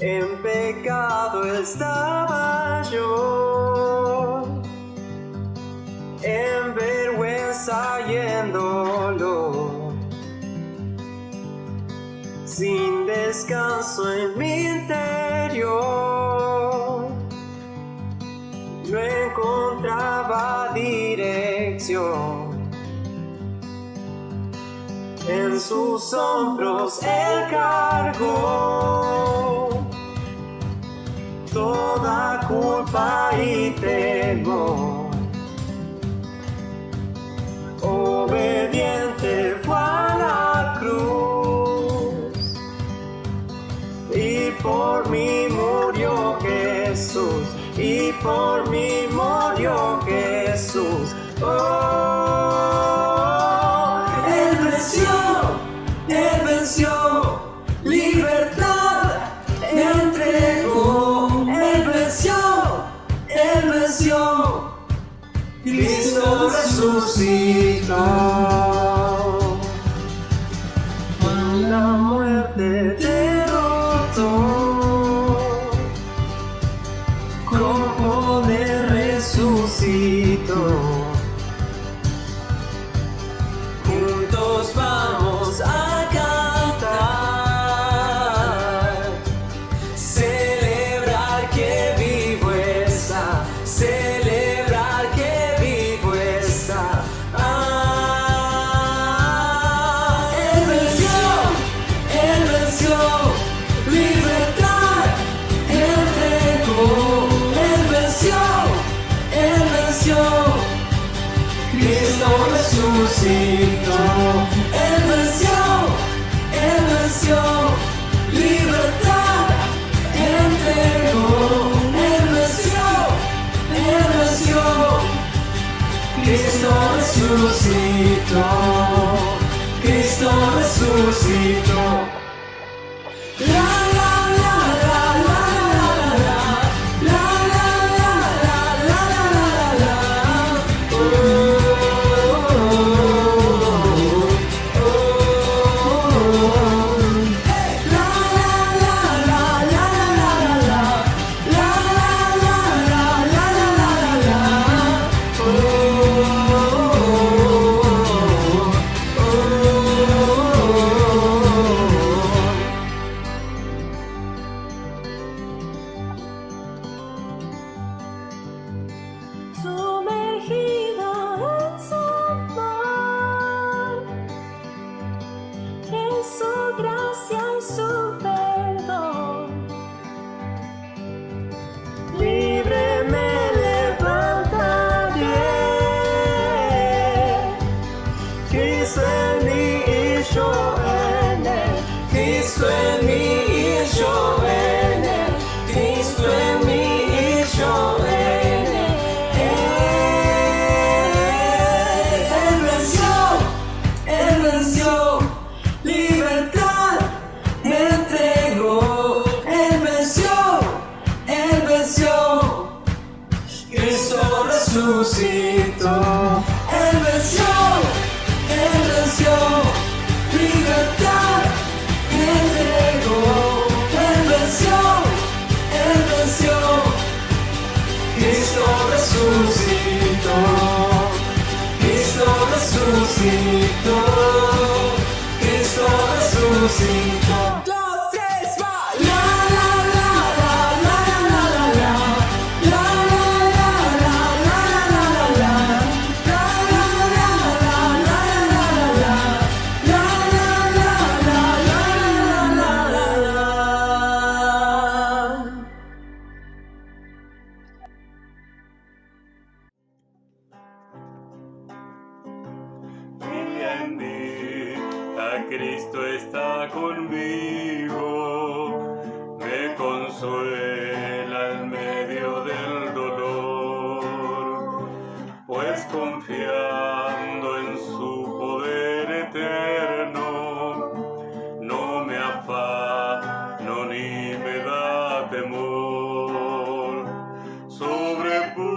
En pecado estaba yo, en vergüenza y en dolor, sin descanso en mi interior. No encontraba dirección. En sus hombros Él cargó toda culpa y temor. Obediente fue a la cruz y por mí murió Jesús, y por mí murió Jesús. Oh, Él venció, libertad entregó. Él venció, Cristo resucitó. La muerte derrotó, con poder resucitó. Juntos vamos a cantar, celebrar que vivo está, celebrar que vivo está. Él venció, libertad entregó. Él venció, Cristo resucitó. Él venció, libertad entregó. Él venció, Cristo resucitó. Cristo resucitó. La la la la la la la la la la la la. Sumergida en su amor, en su gracia y su perdón, libre me levantaré. Cristo en mí y yo en Él, Cristo en mí y yo en Él, Cristo en mí y yo en Él. Libertad entregó. Él venció, Cristo resucitó. Él venció, libertad entregó. Él venció, Cristo resucitó. Cristo resucitó. Cristo resucitó. Dos, tres, va. La la la la la la la la. La la la la la la la la. La la la la la la la. La la la la la la la. En mí, a Cristo está conmigo, me consuela en medio del dolor, pues confiando en su poder eterno, no me afano ni me da temor, sobrepuja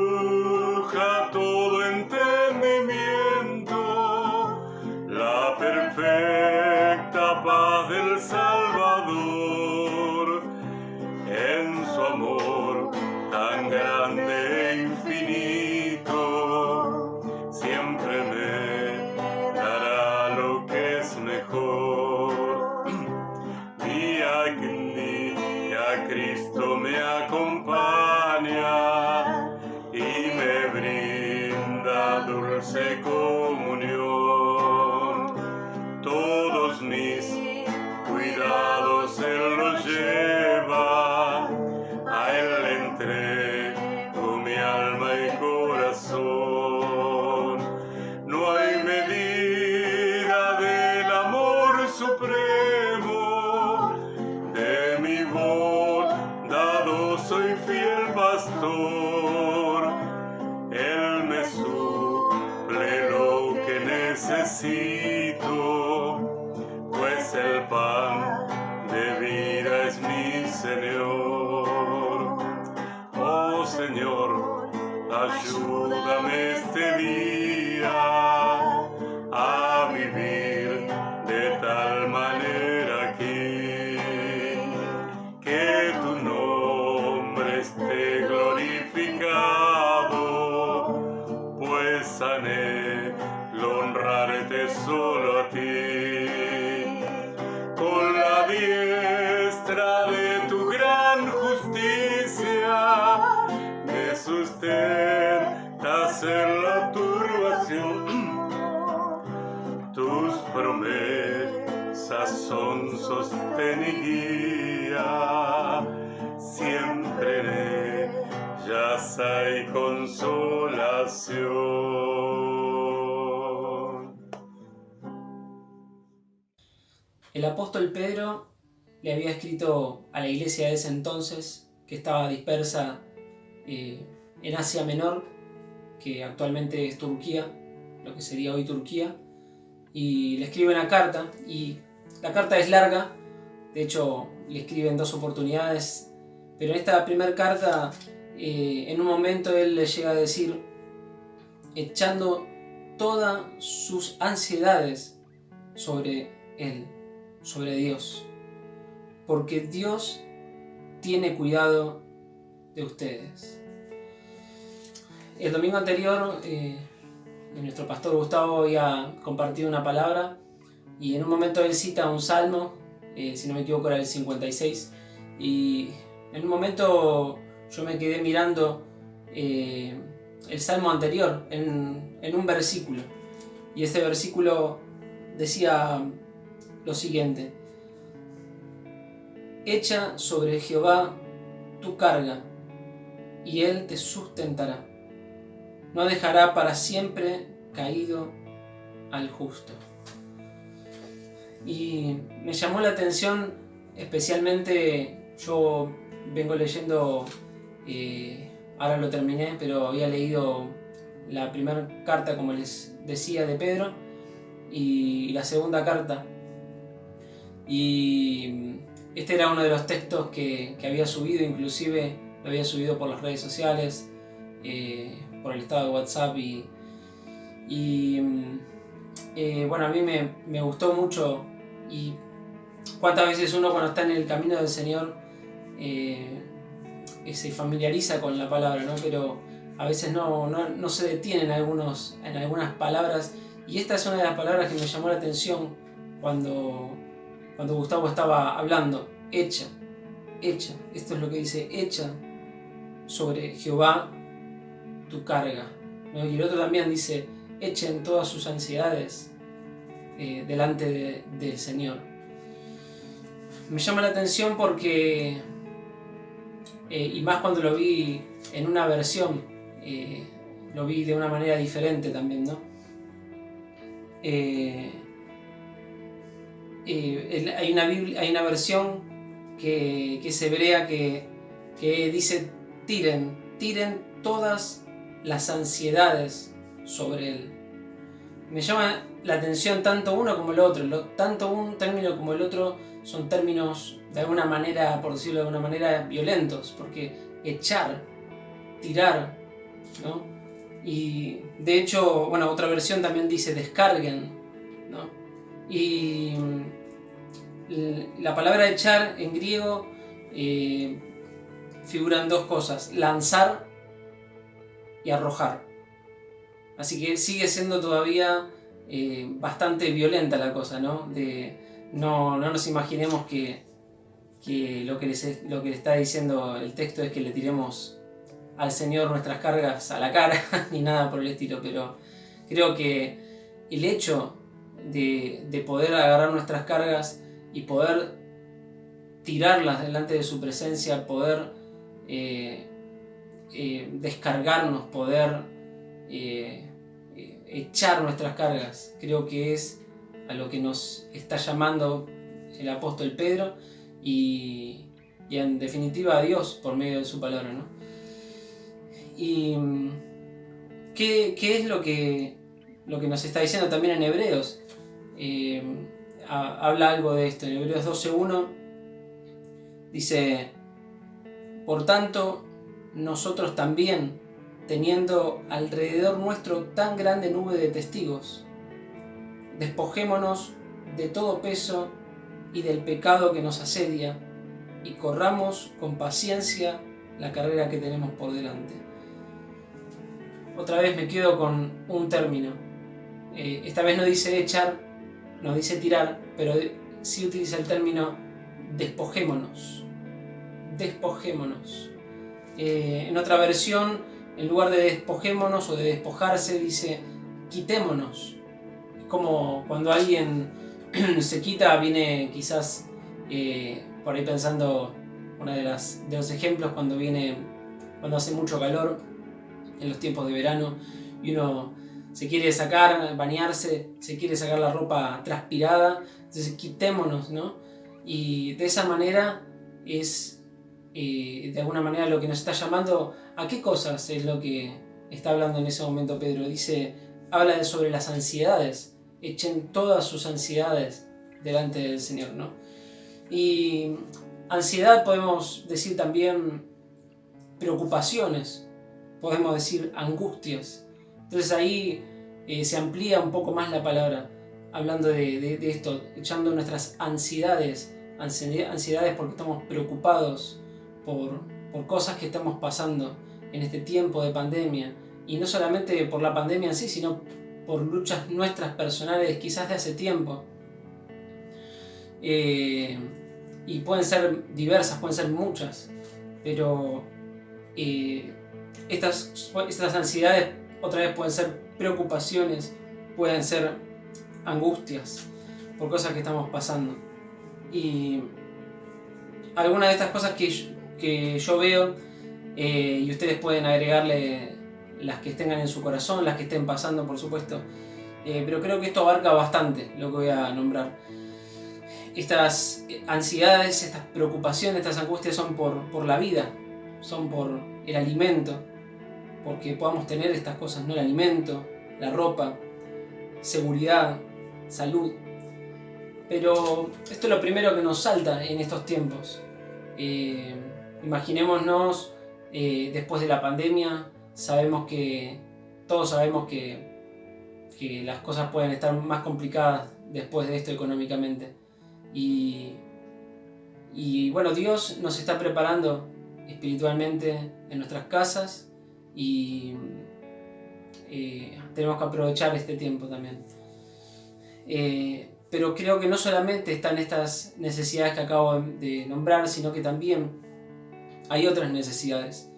todo entendimiento la perfecta paz del Salvador, grande e infinito, siempre me dará lo que es mejor. Día que día Cristo me acompaña y me brinda dulce comunión. Todos mis cuidados Él los lleva, a Él le entrego mi alma y corazón. No hay medida del amor supremo, de mi bondado soy fiel pastor. Él me suple lo que necesito, pues el pan de vida es mi Señor. Oh Señor, ayúdame este día a vivir de tal manera que tu nombre esté glorificado, pues anhelo honrarte solo a ti. Con la diestra de tu gran justicia me sustentas en la turbación. Tus promesas son sostén y guía, siempre en ellas hay consolación. El apóstol Pedro le había escrito a la iglesia de ese entonces, que estaba dispersa en Asia Menor, que actualmente es Turquía, lo que sería hoy Turquía, y le escribe una carta, y la carta es larga, de hecho le escribe en 2 oportunidades, pero en esta primera carta, en un momento él le llega a decir, echando todas sus ansiedades sobre él, sobre Dios, porque Dios tiene cuidado de ustedes. El domingo anterior nuestro pastor Gustavo había compartido una palabra y en un momento él cita un salmo, si no me equivoco era el 56, y en un momento yo me quedé mirando el salmo anterior en un versículo, y ese versículo decía lo siguiente: echa sobre Jehová tu carga, y Él te sustentará. No dejará para siempre caído al justo. Y me llamó la atención, especialmente, yo vengo leyendo, ahora lo terminé, pero había leído la primera carta, como les decía, de Pedro, y la segunda carta. Y este era uno de los textos que había subido, inclusive lo había subido por las redes sociales, por el estado de WhatsApp, bueno, a mí me gustó mucho. Y cuántas veces uno, cuando está en el camino del Señor, se familiariza con la palabra, ¿no? Pero a veces no se detiene en algunas palabras, y esta es una de las palabras que me llamó la atención cuando Gustavo estaba hablando. Echa, esto es lo que dice: echa sobre Jehová tu carga, ¿no? Y el otro también dice: echen todas sus ansiedades delante del Señor. Me llama la atención porque, y más cuando lo vi en una versión, lo vi de una manera diferente también, ¿no? Hay una versión que es hebrea que dice: tiren todas las ansiedades sobre él. Me llama la atención tanto uno como el otro. Tanto un término como el otro son términos de alguna manera, por decirlo de alguna manera, violentos, porque echar, tirar, ¿no? Y de hecho, bueno, otra versión también dice descarguen, ¿no? Y la palabra echar en griego figuran dos cosas: lanzar y arrojar. Así que sigue siendo todavía bastante violenta la cosa, ¿no? No nos imaginemos que lo que le está diciendo el texto es que le tiremos al Señor nuestras cargas a la cara, ni nada por el estilo, pero creo que el hecho de poder agarrar nuestras cargas y poder tirarlas delante de su presencia, poder descargarnos, poder echar nuestras cargas, creo que es a lo que nos está llamando el apóstol Pedro y en definitiva a Dios por medio de su palabra, ¿no? Y ¿qué es lo que nos está diciendo también en Hebreos? Habla algo de esto. En Hebreos 12:1 dice: por tanto, nosotros también, teniendo alrededor nuestro tan grande nube de testigos, despojémonos de todo peso y del pecado que nos asedia, y corramos con paciencia la carrera que tenemos por delante. Otra vez me quedo con un término. Esta vez no dice echar, no dice tirar, pero sí utiliza el término despojémonos. Despojémonos. En otra versión, en lugar de despojémonos o de despojarse, dice quitémonos. Es como cuando alguien se quita, viene quizás por ahí pensando uno de los ejemplos cuando hace mucho calor en los tiempos de verano y uno se quiere sacar, bañarse, se quiere sacar la ropa transpirada, entonces quitémonos, ¿no? Y de esa manera es de alguna manera lo que nos está llamando. ¿A qué cosas es lo que está hablando en ese momento Pedro? Habla sobre las ansiedades. Echen todas sus ansiedades delante del Señor, ¿no? Y ansiedad podemos decir también preocupaciones, podemos decir angustias. Entonces ahí se amplía un poco más la palabra, hablando de esto, echando nuestras ansiedades porque estamos preocupados por cosas que estamos pasando en este tiempo de pandemia. Y no solamente por la pandemia en sí, sino por luchas nuestras personales, quizás de hace tiempo. Y pueden ser diversas, pueden ser muchas, pero estas ansiedades otra vez pueden ser preocupaciones, pueden ser angustias por cosas que estamos pasando. Y algunas de estas cosas que yo veo, y ustedes pueden agregarle las que tengan en su corazón, las que estén pasando, por supuesto, pero creo que esto abarca bastante lo que voy a nombrar. Estas ansiedades, estas preocupaciones, estas angustias son por la vida, son por el alimento, porque podamos tener estas cosas, ¿no? El alimento, la ropa, seguridad, salud. Pero esto es lo primero que nos salta en estos tiempos. Imaginémonos después de la pandemia, todos sabemos que las cosas pueden estar más complicadas después de esto económicamente. Y bueno, Dios nos está preparando espiritualmente en nuestras casas y tenemos que aprovechar este tiempo también. Pero creo que no solamente están estas necesidades que acabo de nombrar, sino que también hay otras necesidades,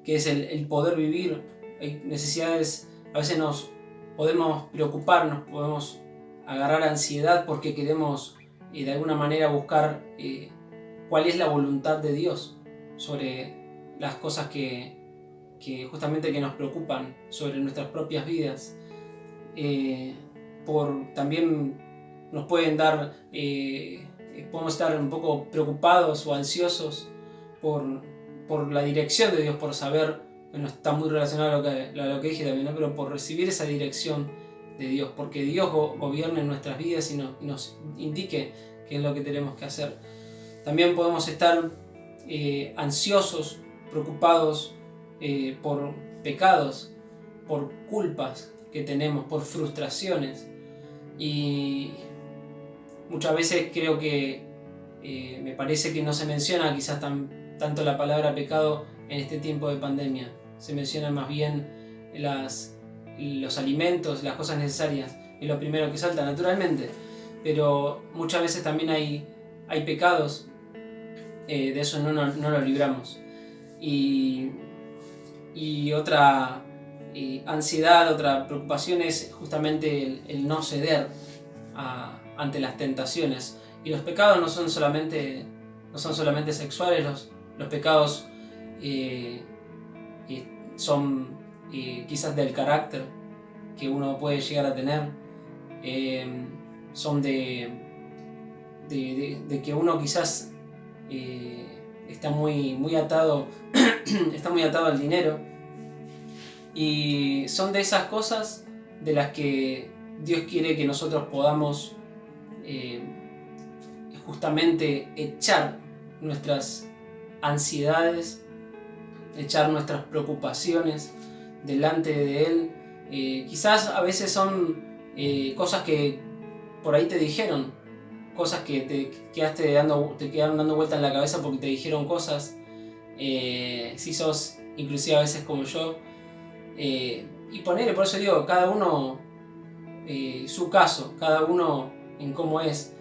que es el poder vivir. Hay necesidades, a veces nos podemos preocuparnos, podemos agarrar ansiedad porque queremos de alguna manera buscar cuál es la voluntad de Dios sobre las cosas que justamente que nos preocupan, sobre nuestras propias vidas. También nos pueden dar, podemos estar un poco preocupados o ansiosos por la dirección de Dios, por saber, bueno, está muy relacionado a lo que dije también, ¿no? Pero por recibir esa dirección de Dios, porque Dios gobierne en nuestras vidas y nos indique qué es lo que tenemos que hacer. También podemos estar ansiosos, preocupados por pecados, por culpas que tenemos, por frustraciones. Y muchas veces creo que me parece que no se menciona quizás tanto la palabra pecado en este tiempo de pandemia. Se menciona más bien los alimentos, las cosas necesarias, es lo primero que salta naturalmente, pero muchas veces también hay pecados, de eso no lo libramos. Y otra ansiedad, otra preocupación es justamente el no ceder ante las tentaciones. Y los pecados no son solamente sexuales, los pecados son quizás del carácter que uno puede llegar a tener, son de que uno quizás está muy atado está muy atado al dinero, y son de esas cosas de las que Dios quiere que nosotros podamos justamente echar nuestras ansiedades, echar nuestras preocupaciones delante de Él. Quizás a veces son cosas que por ahí te dijeron, cosas que te quedaron dando vuelta en la cabeza porque te dijeron cosas, si sos inclusive a veces como yo, y por eso digo, cada uno su caso, cada uno en cómo es.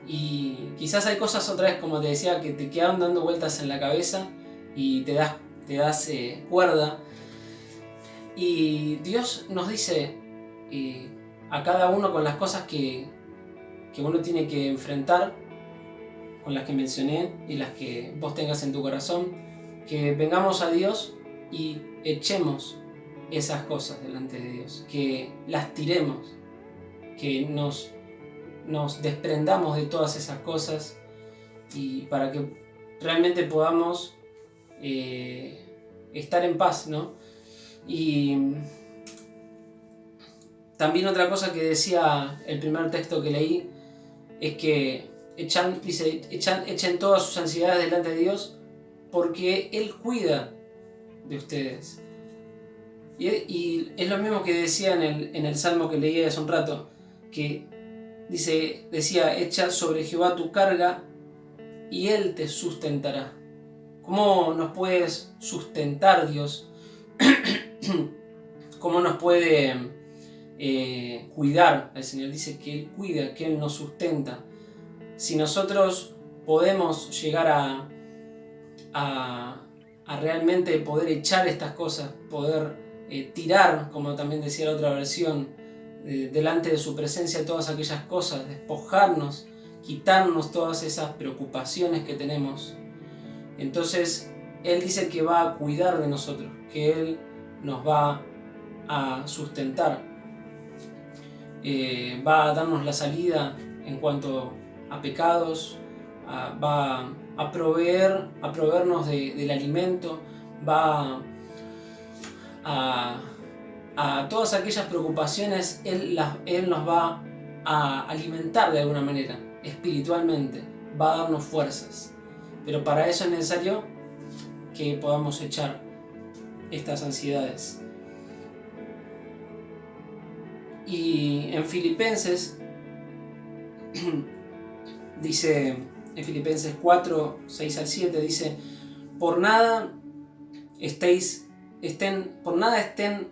Y quizás hay cosas otra vez, como te decía, que te quedan dando vueltas en la cabeza y te das cuerda. Y Dios nos dice a cada uno con las cosas que uno tiene que enfrentar, con las que mencioné y las que vos tengas en tu corazón, que vengamos a Dios y echemos esas cosas delante de Dios, que las tiremos, que nos desprendamos de todas esas cosas, y para que realmente podamos estar en paz, ¿no? Y también otra cosa que decía el primer texto que leí es que echen todas sus ansiedades delante de Dios porque Él cuida de ustedes. Y es lo mismo que decía en el Salmo que leí hace un rato, que decía, echa sobre Jehová tu carga y Él te sustentará. ¿Cómo nos puede sustentar Dios? ¿Cómo nos puede cuidar? El Señor dice que Él cuida, que Él nos sustenta. Si nosotros podemos llegar a realmente poder echar estas cosas, poder tirar, como también decía la otra versión, delante de su presencia todas aquellas cosas, despojarnos, quitarnos todas esas preocupaciones que tenemos, entonces Él dice que va a cuidar de nosotros, que Él nos va a sustentar, va a darnos la salida en cuanto a pecados, va a proveernos del alimento, va a todas aquellas preocupaciones, Él nos va a alimentar de alguna manera, espiritualmente, va a darnos fuerzas. Pero para eso es necesario que podamos echar estas ansiedades. Y en Filipenses dice, en Filipenses 4, 6 al 7, dice, por nada estén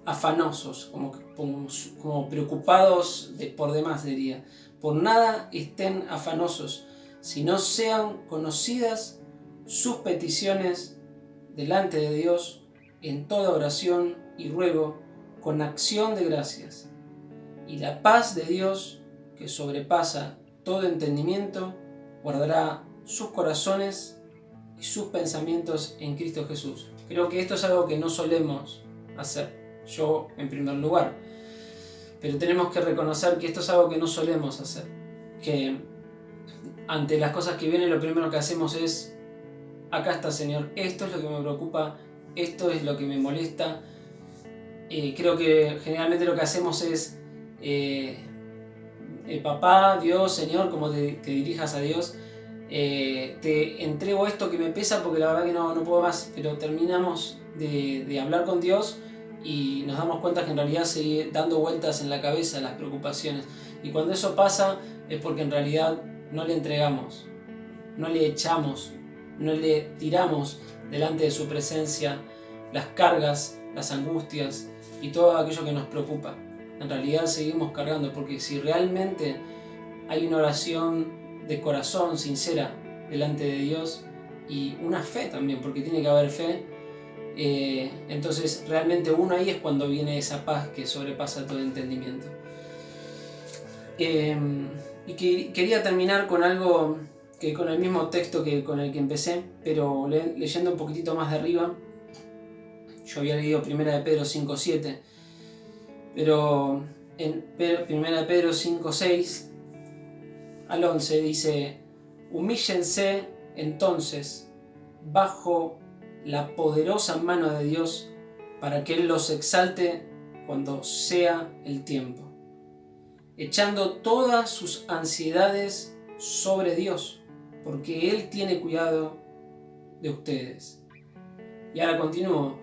afanosos, como preocupados por demás, diría. Por nada estén afanosos, sino sean conocidas sus peticiones delante de Dios en toda oración y ruego, con acción de gracias. Y la paz de Dios, que sobrepasa todo entendimiento, guardará sus corazones y sus pensamientos en Cristo Jesús. Creo que esto es algo que no solemos hacer, yo en primer lugar, pero tenemos que reconocer que esto es algo que no solemos hacer, que ante las cosas que vienen lo primero que hacemos es, acá está Señor, esto es lo que me preocupa, esto es lo que me molesta. Creo que generalmente lo que hacemos es, papá, Dios, Señor, como te dirijas a Dios, te entrego esto que me pesa porque la verdad que no puedo más, pero terminamos de hablar con Dios y nos damos cuenta que en realidad sigue dando vueltas en la cabeza las preocupaciones, y cuando eso pasa es porque en realidad no le entregamos, no le echamos, no le tiramos delante de su presencia las cargas, las angustias y todo aquello que nos preocupa. En realidad seguimos cargando, porque si realmente hay una oración de corazón sincera delante de Dios y una fe también, porque tiene que haber fe, entonces realmente uno ahí es cuando viene esa paz que sobrepasa todo entendimiento. Y quería terminar con algo que con el mismo texto que con el que empecé, pero leyendo un poquitito más de arriba. Yo había leído 1 de Pedro 5:7, pero en 1 de Pedro 5:6 al 11 dice: humíllense entonces bajo la poderosa mano de Dios, para que Él los exalte cuando sea el tiempo, echando todas sus ansiedades sobre Dios, porque Él tiene cuidado de ustedes. Y ahora continúo.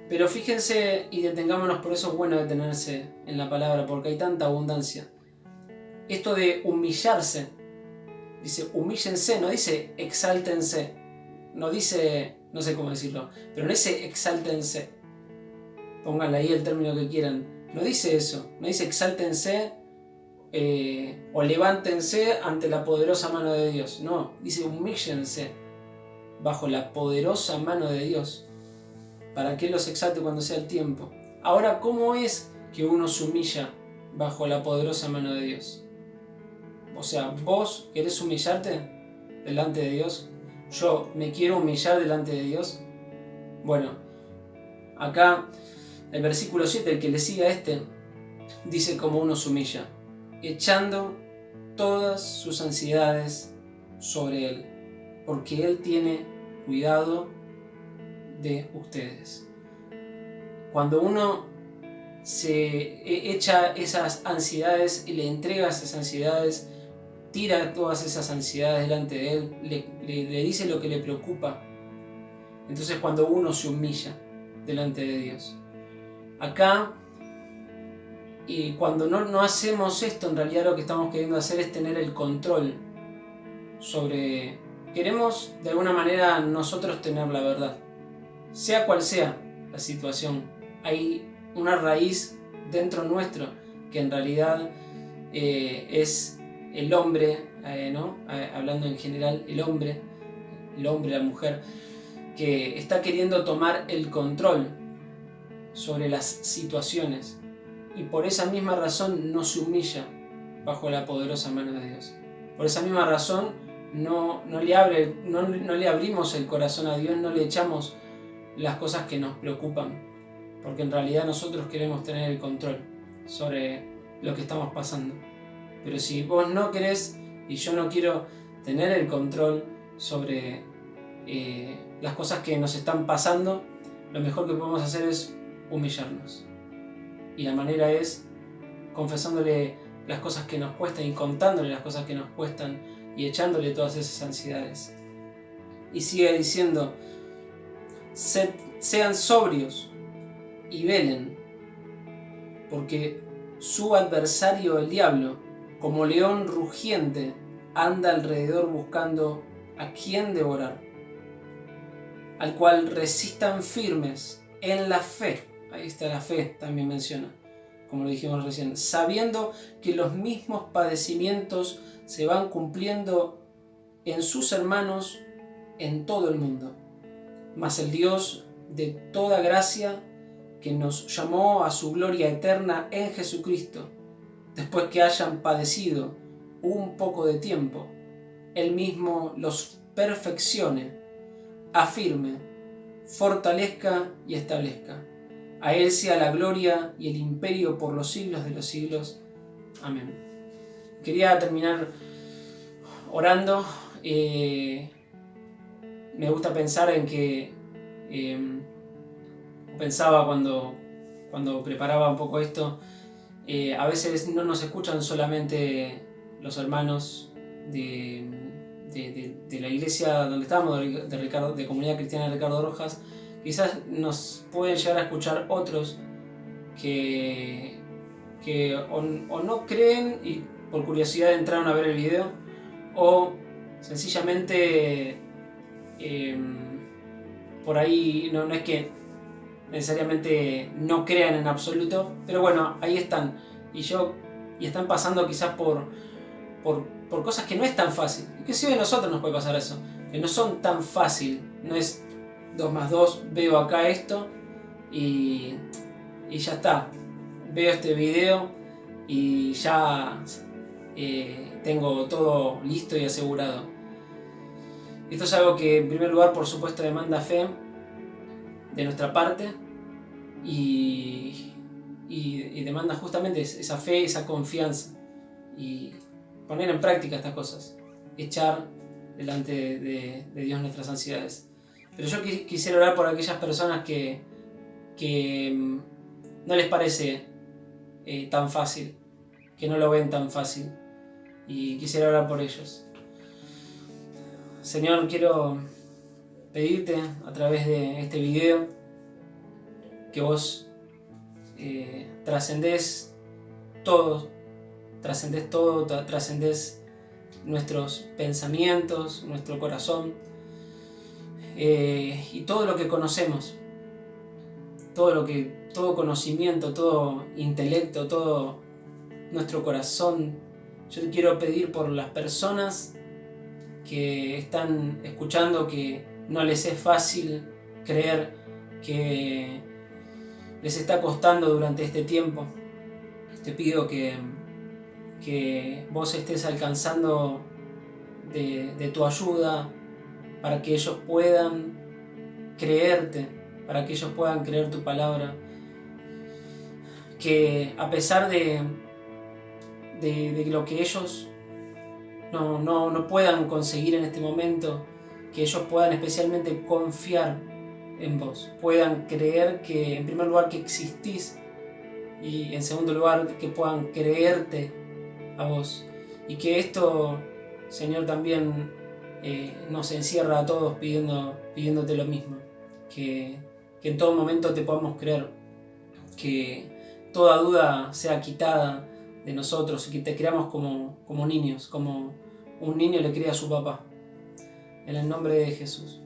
Pero fíjense y detengámonos, por eso es bueno detenerse en la palabra, porque hay tanta abundancia. Esto de humillarse, dice humíllense, no dice exáltense, no dice, no sé cómo decirlo, pero no dice exáltense. Pónganle ahí el término que quieran. No dice eso, no dice exáltense o levántense ante la poderosa mano de Dios. No, dice humíllense bajo la poderosa mano de Dios, para que Él los exalte cuando sea el tiempo. Ahora, ¿cómo es que uno se humilla bajo la poderosa mano de Dios? O sea, ¿vos querés humillarte delante de Dios? ¿Yo me quiero humillar delante de Dios? Bueno, acá el versículo 7, el que le sigue a este, dice cómo uno se humilla: echando todas sus ansiedades sobre Él, porque Él tiene cuidado de ustedes. Cuando uno se echa esas ansiedades y le entrega esas ansiedades, tira todas esas ansiedades delante de Él, le dice lo que le preocupa, entonces cuando uno se humilla delante de Dios. Acá, y cuando no hacemos esto, en realidad lo que estamos queriendo hacer es tener el control sobre... Queremos de alguna manera nosotros tener la verdad. Sea cual sea la situación, hay una raíz dentro nuestro que en realidad es el hombre, ¿no? Hablando en general, el hombre, la mujer, que está queriendo tomar el control sobre las situaciones, y por esa misma razón no se humilla bajo la poderosa mano de Dios. Por esa misma razón no le abrimos el corazón a Dios, no le echamos las cosas que nos preocupan, porque en realidad nosotros queremos tener el control sobre lo que estamos pasando. Pero si vos no querés y yo no quiero tener el control sobre las cosas que nos están pasando, lo mejor que podemos hacer es humillarnos. Y la manera es confesándole las cosas que nos cuestan y contándole las cosas que nos cuestan y echándole todas esas ansiedades. Y sigue diciendo: sean sobrios y velen, porque su adversario el diablo, como león rugiente, anda alrededor buscando a quien devorar, al cual resistan firmes en la fe. Ahí está la fe, también menciona, como lo dijimos recién, sabiendo que los mismos padecimientos se van cumpliendo en sus hermanos en todo el mundo. Mas el Dios de toda gracia, que nos llamó a su gloria eterna en Jesucristo, después que hayan padecido un poco de tiempo, Él mismo los perfeccione, afirme, fortalezca y establezca. A Él sea la gloria y el imperio por los siglos de los siglos. Amén. Quería terminar orando. Me gusta pensar en que pensaba cuando preparaba un poco esto, a veces no nos escuchan solamente los hermanos de la iglesia donde estamos, de Comunidad Cristiana de Ricardo Rojas. Quizás nos pueden llegar a escuchar otros que o no creen y por curiosidad entraron a ver el video, o sencillamente por ahí no es que necesariamente no crean en absoluto, pero bueno, ahí están. Y están pasando quizás por cosas que no es tan fácil. Inclusive a nosotros nos puede pasar eso, que no son tan fácil. No es 2 más 2, veo acá esto y ya está. Veo este video y ya tengo todo listo y asegurado. Esto es algo que en primer lugar, por supuesto, demanda fe de nuestra parte y demanda justamente esa fe, esa confianza y poner en práctica estas cosas, echar delante de Dios nuestras ansiedades. Pero yo quisiera orar por aquellas personas que no les parece tan fácil, que no lo ven tan fácil, y quisiera orar por ellos. Señor, quiero pedirte a través de este video que vos trascendés todo, trascendés nuestros pensamientos, nuestro corazón y todo lo que conocemos, todo conocimiento, todo intelecto, todo nuestro corazón. Yo te quiero pedir por las personas que están escuchando, que no les es fácil creer, que les está costando durante este tiempo. Te pido que vos estés alcanzando de tu ayuda para que ellos puedan creerte, para que ellos puedan creer tu palabra. Que a pesar de lo que ellos no puedan conseguir en este momento, que ellos puedan especialmente confiar en vos, puedan creer que en primer lugar que existís y en segundo lugar que puedan creerte a vos, y que esto, Señor, también nos encierra a todos pidiéndote lo mismo, que en todo momento te podamos creer, que toda duda sea quitada de nosotros y que te creamos como niños, como un niño le cree a su papá. En el nombre de Jesús.